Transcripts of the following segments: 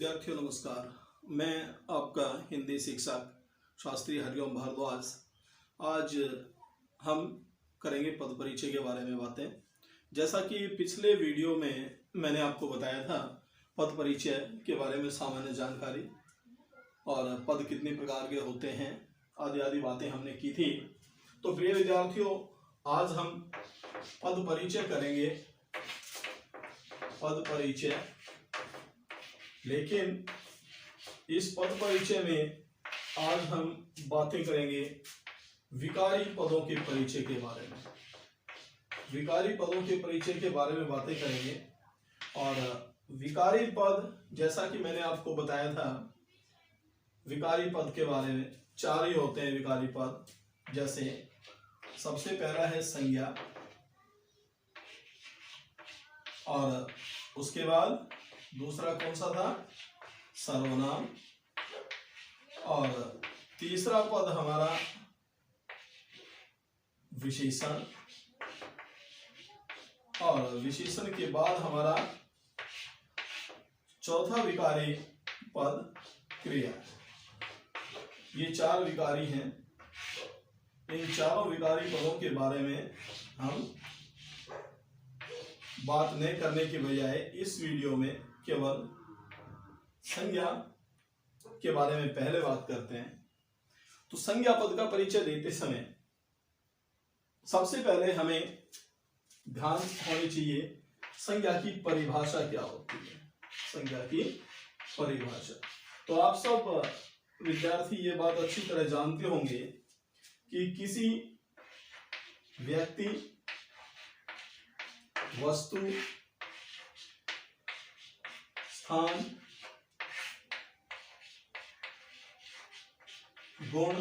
विद्यार्थियों नमस्कार। मैं आपका हिंदी शिक्षक शास्त्री हरिओम भारद्वाज। आज हम करेंगे पद परिचय के बारे में बातें। जैसा कि पिछले वीडियो में मैंने आपको बताया था पद परिचय के बारे में सामान्य जानकारी और पद कितने प्रकार के होते हैं आदि आदि बातें हमने की थी। तो प्रिय विद्यार्थियों, आज हम पद परिचय करेंगे, पद परिचय। लेकिन इस पद परिचय में आज हम बातें करेंगे विकारी पदों के परिचय के बारे में। विकारी पदों के परिचय के बारे में बातें करेंगे। और विकारी पद, जैसा कि मैंने आपको बताया था, विकारी पद के बारे में चार ही होते हैं विकारी पद। जैसे सबसे पहला है संज्ञा, और उसके बाद दूसरा कौन सा था, सर्वनाम, और तीसरा पद हमारा विशेषण, और विशेषण के बाद हमारा चौथा विकारी पद क्रिया। ये चार विकारी हैं। इन चारों विकारी पदों के बारे में हम बात नहीं करने के बजाय इस वीडियो में केवल संज्ञा के बारे में पहले बात करते हैं। तो संज्ञा पद का परिचय देते समय सबसे पहले हमें ध्यान होनी चाहिए संज्ञा की परिभाषा क्या होती है। संज्ञा की परिभाषा, तो आप सब विद्यार्थी ये बात अच्छी तरह जानते होंगे कि किसी व्यक्ति, वस्तु, स्थान, गुण,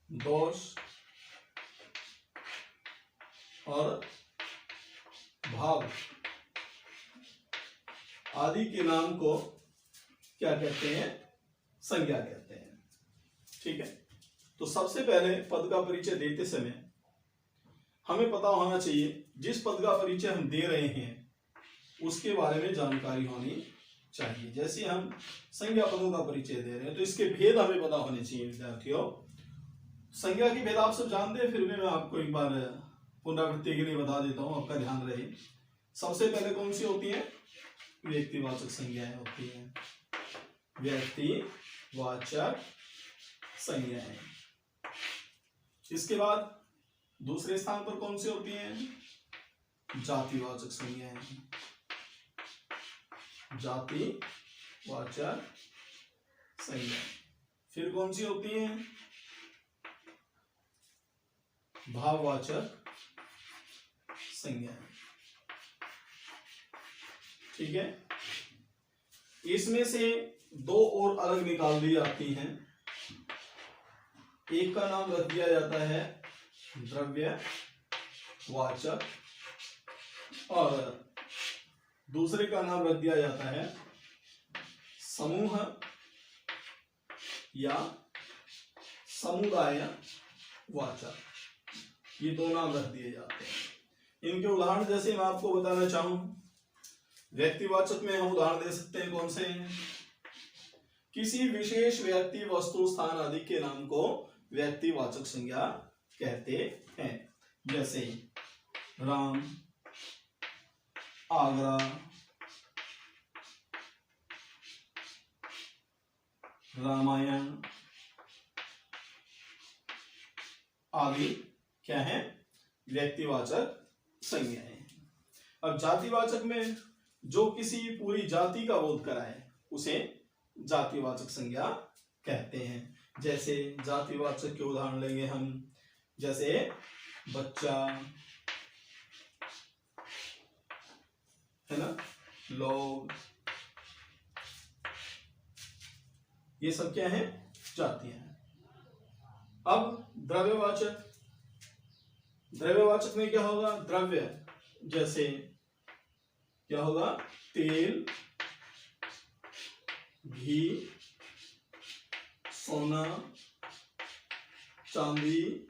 दोष और भाव आदि के नाम को क्या कहते हैं, संज्ञा कहते हैं। ठीक है। तो सबसे पहले पद का परिचय देते समय हमें पता होना चाहिए जिस पद का परिचय हम दे रहे हैं उसके बारे में जानकारी होनी चाहिए। जैसे हम संज्ञा पदों का परिचय दे रहे हैं तो इसके भेद हमें पता होने चाहिए विद्यार्थियों। संज्ञा के भेद आप सब जानते हैं, फिर भी मैं आपको एक बार पुनरावृत्ति के लिए बता देता हूं, आपका ध्यान रहे। सबसे पहले कौन सी होती है, व्यक्तिवाचक संज्ञाएं होती हैं। व्यक्तिवाचक संज्ञाएं। इसके बाद दूसरे स्थान पर कौन सी होती हैं, जातिवाचक संज्ञाएं। जातिवाचक संज्ञाएं। फिर कौन सी होती हैं, भाववाचक संज्ञाएं। ठीक है। इसमें से दो और अलग निकाल दी जाती हैं। एक का नाम रख दिया जाता है द्रव्यवाचक और दूसरे का नाम रख दिया जाता है समूह या समुदाय वाचक। ये दो नाम रख दिए जाते हैं। इनके उदाहरण जैसे मैं आपको बताना चाहूं, व्यक्तिवाचक में हम उदाहरण दे सकते हैं कौन से हैं, किसी विशेष व्यक्ति, वस्तु, स्थान आदि के नाम को व्यक्तिवाचक संज्ञा कहते हैं। जैसे राम, आगरा, रामायण आदि क्या है, व्यक्तिवाचक संज्ञाएं। अब जातिवाचक में जो किसी पूरी जाति का बोध कराए उसे जातिवाचक संज्ञा कहते हैं। जैसे जातिवाचक के उदाहरण लेंगे हम, जैसे बच्चा, है ना, लोग, ये सब क्या है, जातियां हैं। अब द्रव्यवाचक, द्रव्यवाचक में क्या होगा, द्रव्य, जैसे क्या होगा, तेल, घी, सोना, चांदी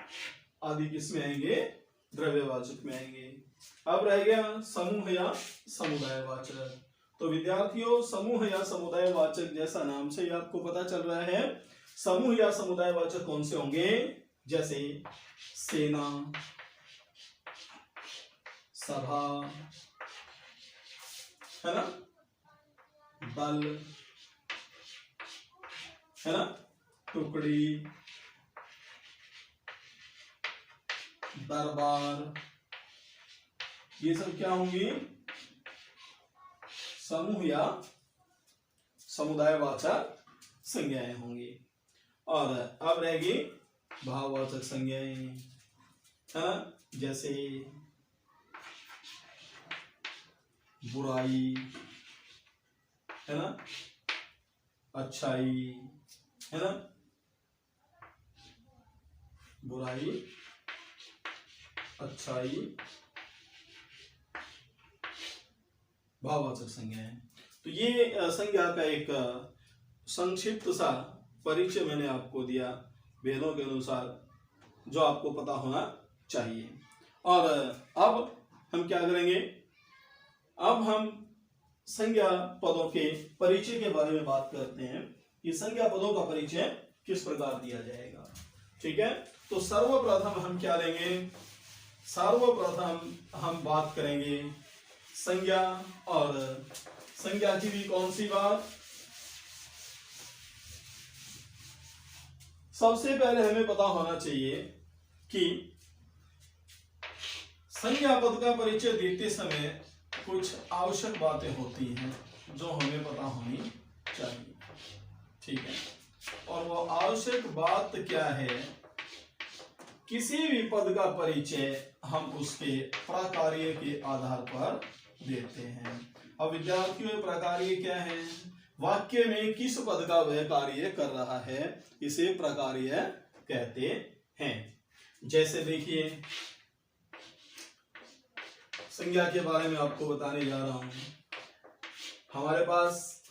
आदि किसमें आएंगे, द्रव्यवाचक में आएंगे। अब रह गया समूह या समुदायवाचक। तो विद्यार्थियों समूह या समुदाय वाचक जैसा नाम से ही आपको पता चल रहा है, समूह या समुदाय वाचक कौन से होंगे, जैसे सेना, सभा, है ना, दल, है ना, टुकड़ी, दरबार, ये सब क्या होंगी, समूह या समुदायवाचक संज्ञाएं होंगी। और अब रहेगी भाववाचक संज्ञाएं, है ना, जैसे बुराई, है ना, अच्छाई, है ना, बुराई, अच्छाई, भाववाचक संज्ञाएं। तो ये संज्ञा का एक संक्षिप्त सा परिचय मैंने आपको दिया वेदों के अनुसार, जो आपको पता होना चाहिए। और अब हम क्या करेंगे, अब हम संज्ञा पदों के परिचय के बारे में बात करते हैं कि संज्ञा पदों का परिचय किस प्रकार दिया जाएगा। ठीक है, तो सर्वप्रथम हम क्या लेंगे, सर्वप्रथम हम बात करेंगे संज्ञा, और संज्ञा की भी कौन सी बात, सबसे पहले हमें पता होना चाहिए कि संज्ञा पद का परिचय देते समय कुछ आवश्यक बातें होती हैं जो हमें पता होनी चाहिए। ठीक है, और वो आवश्यक बात क्या है, किसी भी पद का परिचय हम उसके प्रकार्य के आधार पर देते हैं। अब विद्यार्थियों, प्रकार्य क्या है, वाक्य में किस पद का वह कार्य कर रहा है, इसे प्रकार्य कहते हैं। जैसे देखिए, संज्ञा के बारे में आपको बताने जा रहा हूं। हमारे पास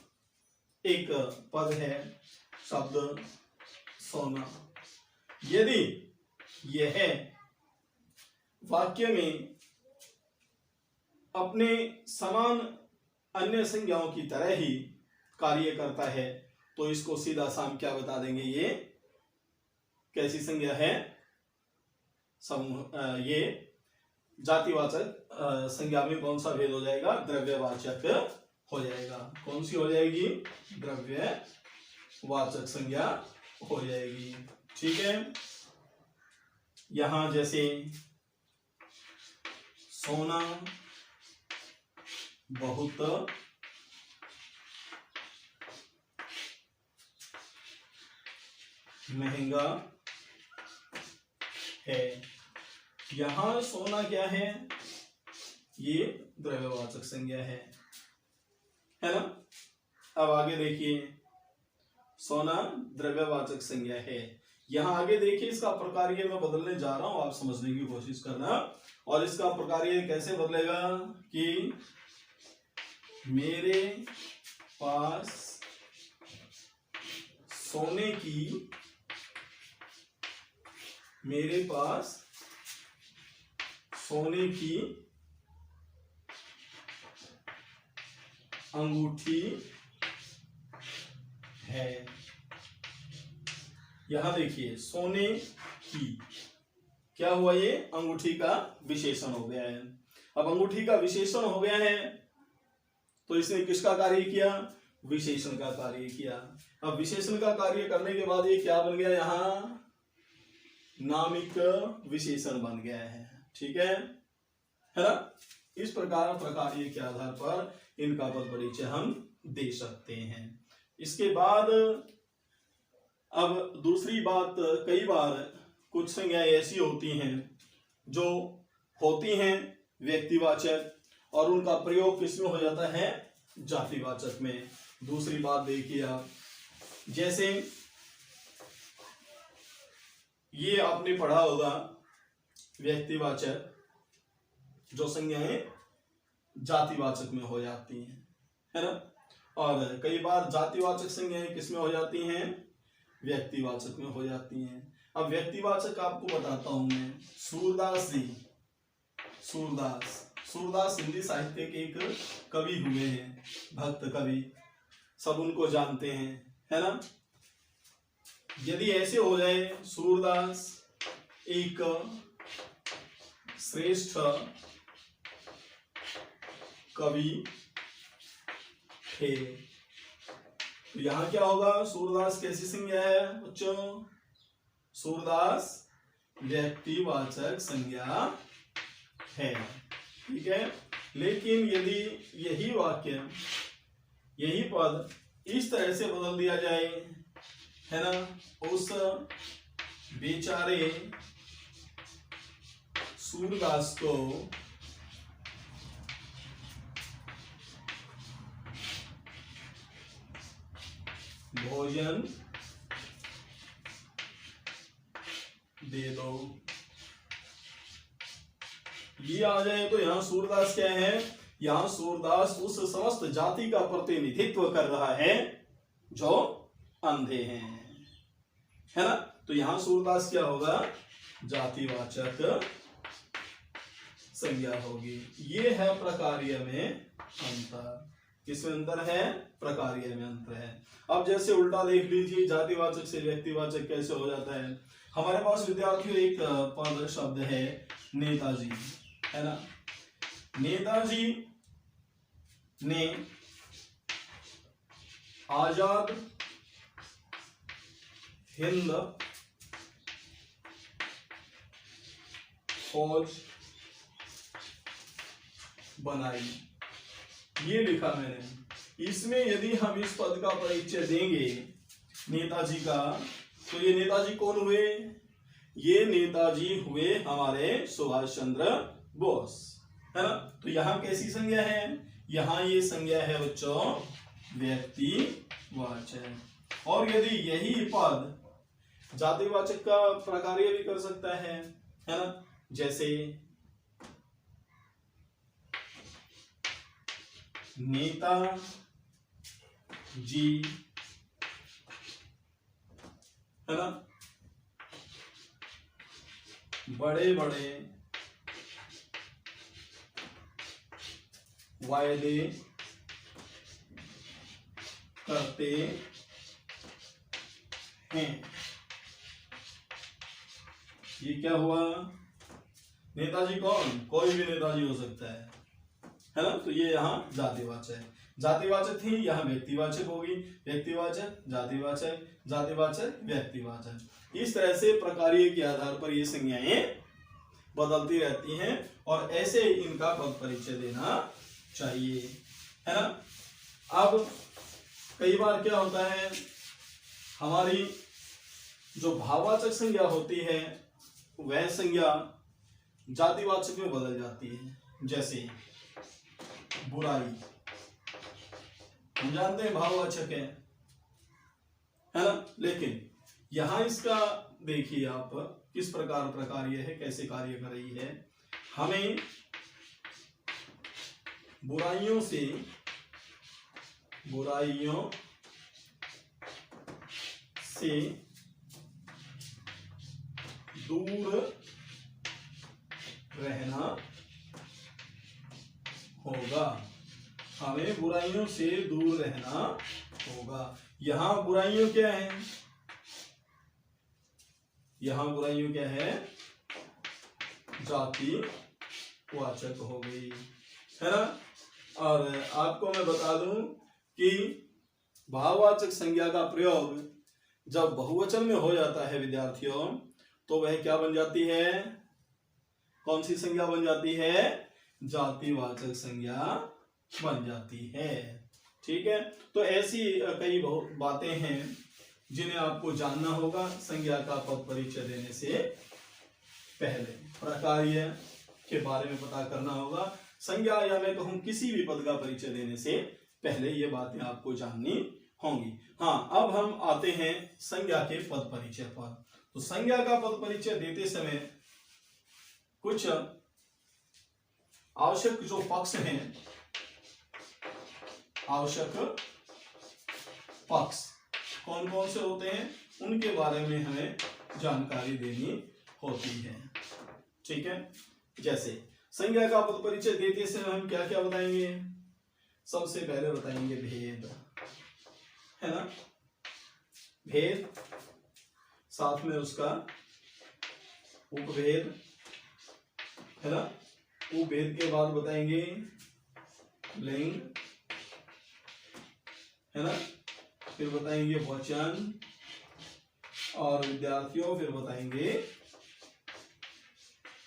एक पद है, शब्द सोना। यदि यह वाक्य में अपने समान अन्य संज्ञाओं की तरह ही कार्य करता है, तो इसको सीधा साम क्या बता देंगे, ये कैसी संज्ञा है, समूह, ये जातिवाचक संज्ञा में कौन सा भेद हो जाएगा, द्रव्यवाचक हो जाएगा। कौन सी हो जाएगी, द्रव्यवाचक संज्ञा हो जाएगी। ठीक है, यहां जैसे सोना बहुत महंगा है, यहां सोना क्या है, ये द्रव्यवाचक संज्ञा है ना। अब आगे देखिए, सोना द्रव्यवाचक संज्ञा है। यहां आगे देखिए, इसका प्रकार्य मैं बदलने जा रहा हूं, आप समझने की कोशिश करना। और इसका प्रकार्य कैसे बदलेगा कि मेरे पास सोने की, मेरे पास सोने की अंगूठी है। यहां देखिए, सोने की क्या हुआ, ये अंगूठी का विशेषण हो गया है। अब अंगूठी का विशेषण हो गया है तो इसने किसका कार्य किया, विशेषण का कार्य किया। अब विशेषण का कार्य करने के बाद ये क्या बन गया, यहां नामिक विशेषण बन गया है। ठीक है ना। इस प्रकार प्रकार्य के आधार पर इनका पद परिचय हम दे सकते हैं। इसके बाद अब दूसरी बात, कई बार कुछ संज्ञाएं ऐसी होती हैं जो होती हैं व्यक्तिवाचक, और उनका प्रयोग किसमें हो जाता है, जातिवाचक में। दूसरी बात देखिए आप, जैसे ये आपने पढ़ा होगा, व्यक्तिवाचक जो संज्ञाएं जातिवाचक में हो जाती हैं, है ना। और कई बार जातिवाचक संज्ञाएं किसमें हो जाती हैं, व्यक्तिवाचक में हो जाती हैं। अब व्यक्तिवाचक आपको बताता हूं मैं, सूरदास जी, सूरदास, सूरदास हिंदी साहित्य के एक कवि हुए हैं, भक्त कवि, सब उनको जानते हैं, है ना। यदि ऐसे हो जाए सूरदास एक श्रेष्ठ कवि थे, तो यहां क्या होगा, सूरदास कैसी संज्ञा है बच्चों, सूरदास व्यक्तिवाचक संज्ञा है, ठीक है। लेकिन यदि यही वाक्य, यही पद इस तरह से बदल दिया जाए, है ना, उस बेचारे सूरदास को भोजन दे दो, ये आ जाए, तो यहां सूरदास क्या है, यहां सूरदास उस समस्त जाति का प्रतिनिधित्व कर रहा है जो अंधे हैं, है ना। तो यहां सूरदास क्या होगा, जातिवाचक संज्ञा होगी। ये है प्रकार्य में अंतर, किसमें अंतर है, प्रकार्य में अंतर है। अब जैसे उल्टा देख लीजिए, जातिवाचक से व्यक्तिवाचक कैसे हो जाता है। हमारे पास विद्यार्थियों एक पद शब्द है नेताजी, है ना। नेताजी ने आजाद हिंद फौज बनाई, ये लिखा मैंने। इसमें यदि हम इस पद का परिचय देंगे नेताजी का, तो ये नेताजी कौन हुए, ये नेताजी हुए हमारे सुभाष चंद्र बोस, है ना। तो यहां कैसी संज्ञा है, यहां ये संज्ञा है बच्चों व्यक्तिवाचक। और यदि यही पद जातिवाचक का प्रकार्य भी कर सकता है ना, जैसे नेता जी, है ना, बड़े बड़े वायदे करते हैं, ये क्या हुआ, नेताजी कौन, कोई भी नेताजी हो सकता है ना। तो ये यहाँ जातिवाचक है, जातिवाचक थी, यहाँ व्यक्तिवाचक होगी, व्यक्तिवाचक जातिवाचक, जातिवाचक व्यक्तिवाचक। इस तरह से प्रकार्य के आधार पर ये संज्ञाएं बदलती रहती हैं और ऐसे इनका पद परिचय देना चाहिए, है ना। अब कई बार क्या होता है, हमारी जो भाववाचक संज्ञा होती है वह संज्ञा जातिवाचक में बदल जाती है। जैसे बुराई, हम जानते हैं भाववाचक है ना, लेकिन यहां इसका देखिए आप किस प्रकार प्रकार्य है, कैसे कार्य कर रही है। हमें बुराइयों से दूर रहना होगा, हमें बुराइयों से दूर रहना होगा। यहां बुराइयों क्या है, यहां बुराइयों क्या है, जातिवाचक हो गई, है ना। और आपको मैं बता दूं कि भाववाचक संज्ञा का प्रयोग जब बहुवचन में हो जाता है विद्यार्थियों, तो वह क्या बन जाती है, कौन सी संज्ञा बन जाती है, जातिवाचक संज्ञा बन जाती है, ठीक है। तो ऐसी कई बातें हैं जिन्हें आपको जानना होगा संज्ञा का पद परिचय देने से पहले। प्रकार्य के बारे में पता करना होगा, संज्ञा या मैं कहूं किसी भी पद का परिचय देने से पहले ये बातें आपको जाननी होंगी। हाँ, अब हम आते हैं संज्ञा के पद परिचय पर। तो संज्ञा का पद परिचय देते समय कुछ आवश्यक जो पक्ष हैं, आवश्यक पक्ष कौन कौन से होते हैं, उनके बारे में हमें जानकारी देनी होती है, ठीक है। जैसे संज्ञा का पद परिचय देते समय हम क्या क्या बताएंगे? सबसे पहले बताएंगे भेद, है ना, भेद, साथ में उसका उपभेद, है ना, उपभेद के बाद बताएंगे लिंग, है ना, फिर बताएंगे वचन, और विद्यार्थियों फिर बताएंगे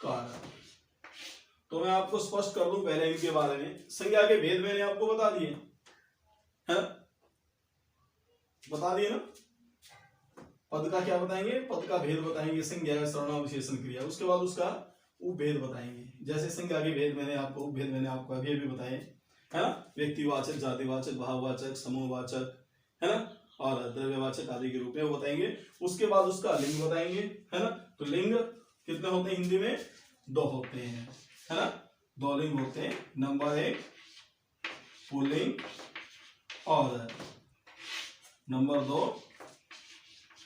कारक। तो मैं आपको स्पष्ट कर दूं पहले इनके बारे में। संज्ञा के भेद मैंने आपको बता दिए, है ना, बता दिए ना। पद का क्या बताएंगे? पद का भेद बताएंगे, संज्ञा, सर्वनाम, विशेषण, क्रिया। उसके बाद उसका उपभेद बताएंगे। जैसे संज्ञा के भेद मैंने आपको, उपभेद मैंने आपको अभी भी बताए, है ना, व्यक्तिवाचक, जातिवाचक, भाववाचक, समूहवाचक, है ना, और द्रव्यवाचक आदि के रूप में वो बताएंगे। उसके बाद उसका लिंग बताएंगे, है ना। तो लिंग कितने होते हैं हिंदी में? 2 होते हैं, है ना, 2 लिंग होते हैं। नंबर 1 पुल्लिंग और नंबर 2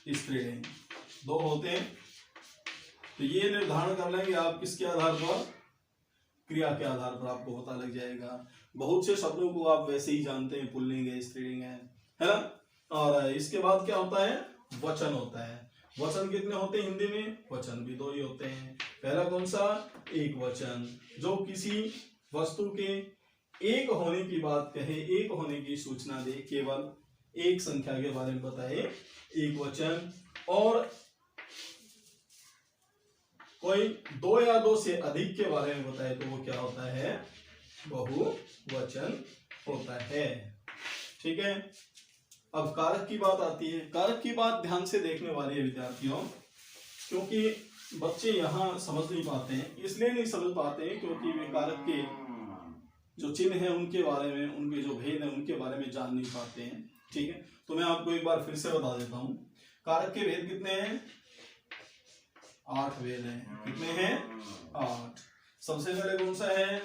स्त्रीलिंग, 2 होते हैं। तो ये निर्धारण कर लेंगे आप किसके आधार पर? क्रिया के आधार पर आपको पता लग जाएगा। बहुत से शब्दों को आप वैसे ही जानते हैं, पुल्लिंग है, स्त्रीलिंग है ना। और इसके बाद क्या होता है? वचन होता है। वचन कितने होते हैं हिंदी में? वचन भी 2 ही होते हैं। पहला कौन सा? एक वचन, जो किसी वस्तु के एक होने की बात कहे, एक होने की सूचना दे, केवल एक संख्या के बारे में बताए, एक वचन। और कोई 2 या 2 से अधिक के बारे में बताए तो वो क्या होता है? बहुवचन होता है। ठीक है। अब कारक की बात आती है। कारक की बात ध्यान से देखने वाली है विद्यार्थियों, क्योंकि बच्चे यहाँ समझ नहीं पाते हैं। इसलिए नहीं समझ पाते हैं क्योंकि वे कारक के जो चिन्ह हैं उनके बारे में, उनके जो भेद हैं उनके बारे में जान नहीं पाते हैं। ठीक है, तो मैं आपको एक बार फिर से बता देता हूं। कारक के भेद कितने हैं? 8 भेद हैं। कितने हैं? 8। सबसे पहले कौन सा है?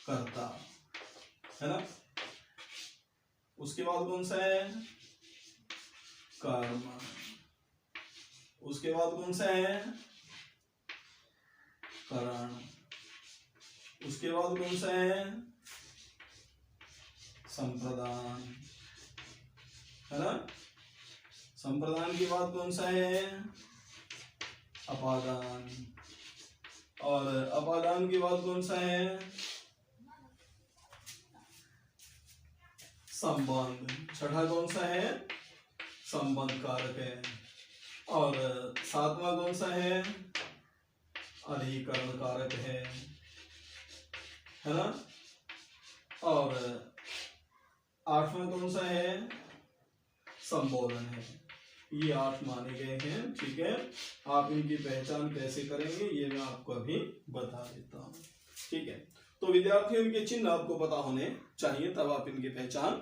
कर्ता, है ना। उसके बाद कौन सा है? कर्म। उसके बाद कौन सा है? करण। उसके बाद कौन सा है? संप्रदान, है ना। संप्रदान के बाद कौन सा है? अपादान। और अपादान के बाद कौन सा है? संबंध। छठा कौन सा है? संबंध कारक है। और 7वां कौन सा है? अधिकरण कारक है ना। और 8वां कौन सा है? संबोधन है। ये 8 माने गए हैं। ठीक है, आप इनकी पहचान कैसे करेंगे ये मैं आपको अभी बता देता हूं। ठीक है, तो विद्यार्थियों इनके चिन्ह आपको पता होने चाहिए, तब आप इनकी पहचान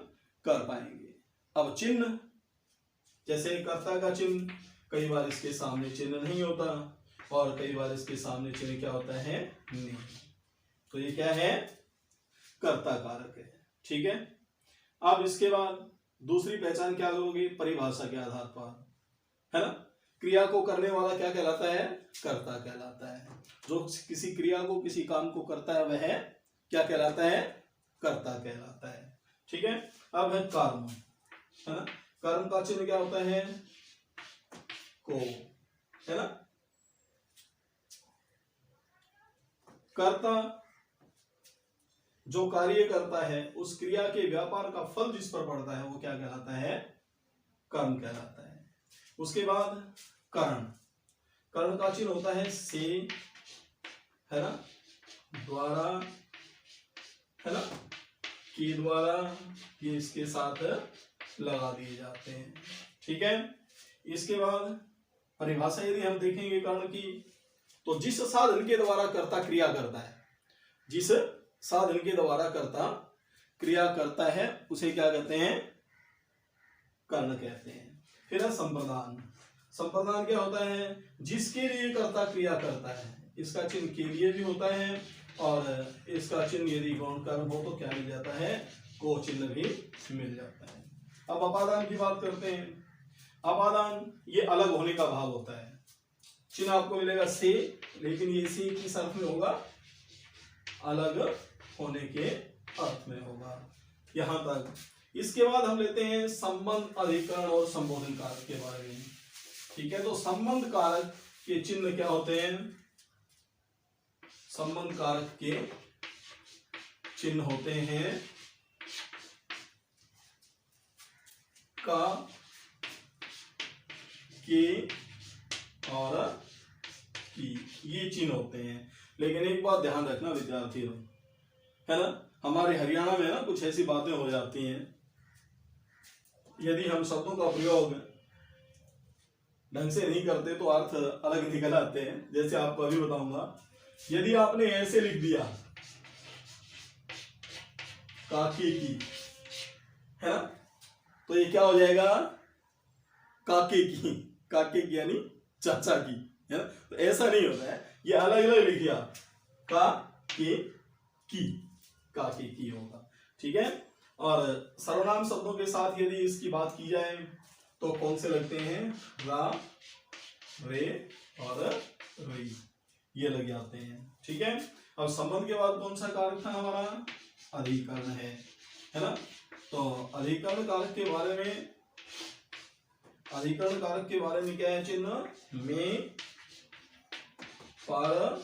कर पाएंगे। अब चिन्ह, जैसे कर्ता का चिन्ह, कई बार इसके सामने चिन्ह नहीं होता और कई बार इसके सामने चिन्ह क्या होता है? नहीं। तो ये क्या है? कर्ता कारक है। ठीक है, अब इसके बाद दूसरी पहचान क्या करोगे? परिभाषा के आधार पर, है ना। क्रिया को करने वाला क्या कहलाता है? कर्ता कहलाता है। जो किसी क्रिया को, किसी काम को करता है वह क्या कहलाता है? कर्ता कहलाता है। ठीक है, अब है कर्म, है ना। कर्म का चिन्ह क्या होता है? को, है ना। कर्ता जो कार्य करता है, उस क्रिया के व्यापार का फल जिस पर पड़ता है वो क्या कहलाता है? कर्म कहलाता है। उसके बाद करण। करण का चिन्ह होता है से, है ना, द्वारा, है ना, के द्वारा, ये इसके साथ लगा दिए जाते हैं। ठीक है, इसके बाद परिभाषा यदि हम देखेंगे कर्ण की, तो जिस साधन के द्वारा कर्ता क्रिया करता है, जिस साधन के द्वारा कर्ता क्रिया करता है उसे क्या कहते हैं? कर्ण कहते हैं। फिर है संप्रदान। संप्रदान क्या होता है? जिसके लिए कर्ता क्रिया करता है, इसका चिन्ह के लिए भी होता है और इसका चिन्ह यदि गौण कर्म हो तो क्या मिल जाता है? को चिन्ह भी मिल जाता है। अब अपादान की बात करते हैं। अपादान ये अलग होने का भाव होता है। चिन्ह आपको मिलेगा से, लेकिन ये से किस अर्थ में होगा? अलग होने के अर्थ में होगा। यहां तक। इसके बाद हम लेते हैं संबंध, अधिकरण और संबोधन कारक के बारे में। ठीक है, तो संबंध कारक के चिन्ह क्या होते हैं? संबंध कारक के चिन्ह होते हैं का, के और की, ये चिन्ह होते हैं। लेकिन एक बात ध्यान रखना विद्यार्थियों, है ना, हमारे हरियाणा में ना कुछ ऐसी बातें हो जाती हैं, यदि हम शब्दों का प्रयोग ढंग से नहीं करते तो अर्थ अलग निकल आते हैं। जैसे आपको अभी बताऊंगा, यदि आपने ऐसे लिख दिया काके की, है ना, तो ये क्या हो जाएगा? काके की, काके की यानी चाचा की, है ना। तो ऐसा नहीं होता है, ये अलग अलग लिख दिया, का के की, काके की होगा। ठीक है, और सर्वनाम शब्दों के साथ यदि इसकी बात की जाए तो कौन से लगते हैं? रा, रे और री, ये लग जाते हैं। ठीक है, अब संबंध के बाद कौन सा कारक था हमारा? अधिकरण है ना। तो अधिकरण कारक के बारे में, अधिकरण कारक के बारे में क्या है चिन्ह? में, पर,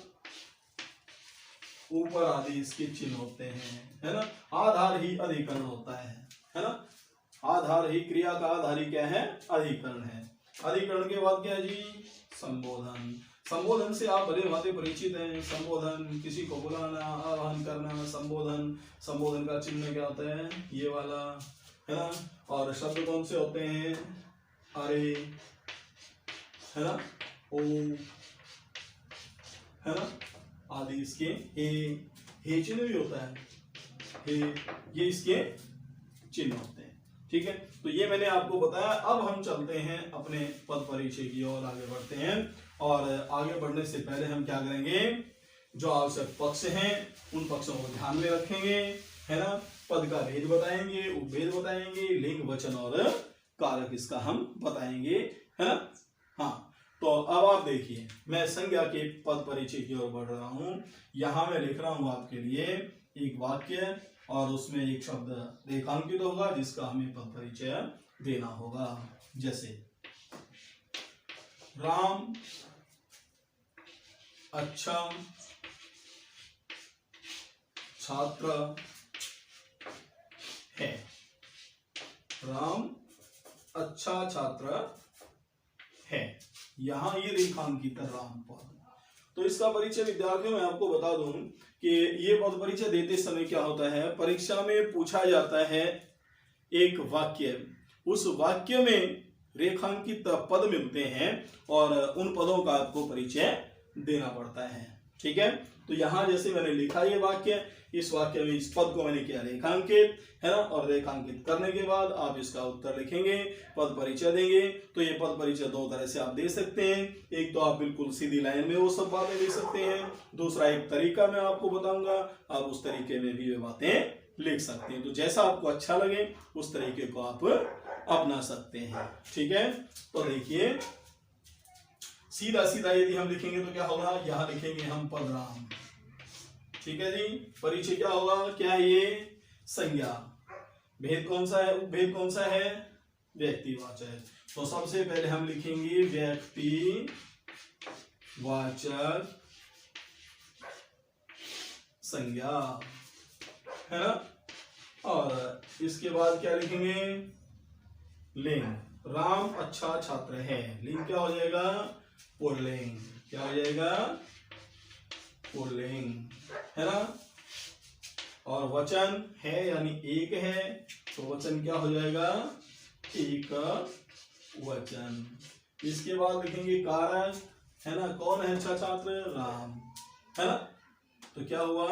ऊपर आदि इसके चिन्ह होते हैं, है ना। आधार ही अधिकरण होता है ना। आधार ही, क्रिया का आधार ही क्या है? अधिकरण है। अधिकरण के बाद क्या है जी? संबोधन। संबोधन से आप भले भांति परिचित हैं। संबोधन, किसी को बुलाना, आह्वान करना, संबोधन। संबोधन का चिन्ह क्या होता है? ये वाला, है ना। और शब्द कौन से होते हैं? अरे, है ना, ओ, है ना, आदि इसके। हे चिन्ह भी होता है, हे, ये इसके चिन्ह होते हैं। ठीक है, तो ये मैंने आपको बताया। अब हम चलते हैं अपने पद परिचय की ओर आगे बढ़ते हैं। और आगे बढ़ने से पहले हम क्या करेंगे? जो आवश्यक पक्ष हैं उन पक्षों को ध्यान में रखेंगे, है ना। पद का भेद बताएंगे, उपभेद बताएंगे, लिंग, वचन और कारक इसका हम बताएंगे, है ना। हाँ, तो अब आप देखिए, मैं संज्ञा के पद परिचय की ओर बढ़ रहा हूं। यहां मैं लिख रहा हूं आपके लिए एक वाक्य, और उसमें एक शब्द रेखांकित होगा जिसका हमें पद परिचय देना होगा। जैसे राम अच्छा छात्र है। राम अच्छा छात्र है, यहां ये रेखांकित राम पद। तो इसका परिचय विद्यार्थियों मैं आपको बता दूं कि ये पद परिचय देते समय क्या होता है, परीक्षा में पूछा जाता है एक वाक्य, उस वाक्य में रेखांकित पद मिलते हैं और उन पदों का आपको परिचय देना पड़ता है। ठीक है, तो यहां जैसे मैंने लिखा ये वाक्य, इस वाक्य में इस पद को मैंने किया रेखांकित, है ना। और रेखांकित करने के बाद आप इसका उत्तर लिखेंगे, पद परिचय देंगे। तो ये पद परिचय दो तरह से आप दे सकते हैं। एक तो आप बिल्कुल सीधी लाइन में वो सब बातें दे सकते हैं, दूसरा एक तरीका मैं आपको बताऊंगा, आप उस तरीके में भी वे बातें लिख सकते हैं। तो जैसा आपको अच्छा लगे उस तरीके को आप अपना सकते हैं। ठीक है, तो देखिए सीधा सीधा यदि हम लिखेंगे तो क्या होगा? यहां लिखेंगे हम पद राम। ठीक है जी, परिचय क्या होगा? क्या है ये? संज्ञा। भेद कौन सा है? उपभेद कौन सा है? व्यक्तिवाचक। तो सबसे पहले हम लिखेंगे व्यक्तिवाचक संज्ञा, है ना। और इसके बाद क्या लिखेंगे? लिंग। राम अच्छा छात्र है, लिंग क्या हो जाएगा? पुल्लिंग। क्या हो जाएगा? पुल्लिंग, है ना। और वचन है यानी एक है, तो वचन क्या हो जाएगा? एक वचन। इसके बाद लिखेंगे कारक, है ना। कौन है अच्छा छात्र? राम, है ना। तो क्या हुआ?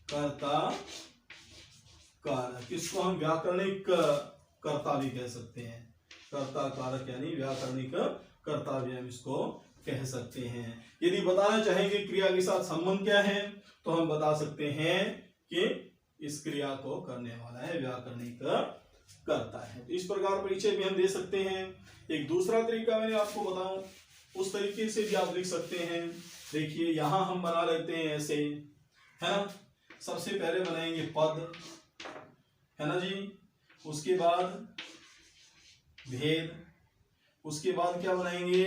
कर्ता कारक। इसको हम व्याकरणिक कर्ता भी कह सकते हैं। कर्ता कारक यानी व्याकरणिक कर्ता भी हम इसको कह सकते हैं। यदि बताना चाहेंगे क्रिया के साथ संबंध क्या है, तो हम बता सकते हैं कि इस क्रिया को करने वाला है व्याकरणिक कर्ता है। तो इस प्रकार परिचय भी हम दे सकते हैं। एक दूसरा तरीका मैंने आपको बताऊं, उस तरीके से भी आप लिख सकते हैं। देखिए यहां हम बना लेते हैं ऐसे, है ना। सबसे पहले बनाएंगे पद, है ना जी। उसके बाद भेद, उसके बाद क्या बनाएंगे,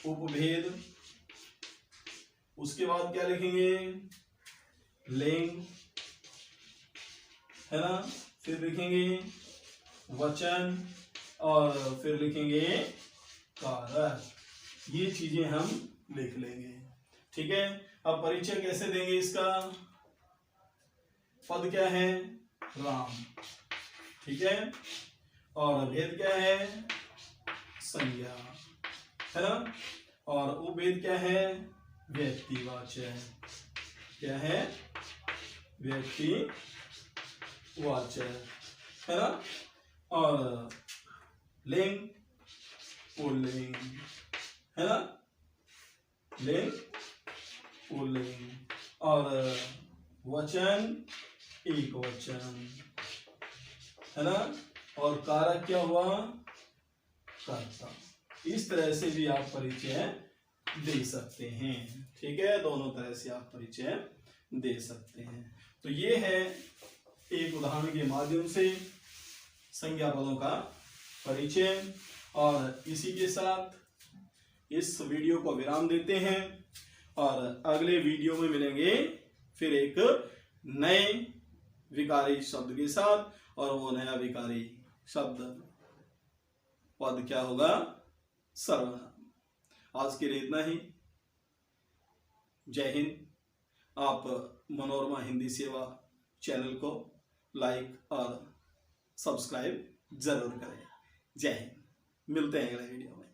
उपभेद, उसके बाद क्या लिखेंगे, लिंग, है ना। फिर लिखेंगे वचन और फिर लिखेंगे कारक। ये चीजें हम लिख लेंगे, ठीक है। अब परिचय कैसे देंगे इसका, पद क्या है, राम, ठीक है। और भेद क्या है, संज्ञा, है ना। और उपभेद क्या है, व्यक्तिवाचक, क्या है, व्यक्तिवाचक, है ना। और लिंग, पुल्लिंग, है ना, लिंग पुल्लिंग। और वचन एक वचन, है ना। और कारक क्या हुआ, कर्ता। इस तरह से भी आप परिचय दे सकते हैं, ठीक है। दोनों तरह से आप परिचय दे सकते हैं। तो ये है एक उदाहरण के माध्यम से संज्ञा पदों का परिचय। और इसी के साथ इस वीडियो को विराम देते हैं और अगले वीडियो में मिलेंगे फिर एक नए विकारी शब्द के साथ। और वो नया विकारी शब्द पद क्या होगा, सर्वनाम। आज के लिए इतना ही। जय हिंद। आप मनोरमा हिंदी सेवा चैनल को लाइक और सब्सक्राइब जरूर करें। जय हिंद। मिलते हैं अगले वीडियो में।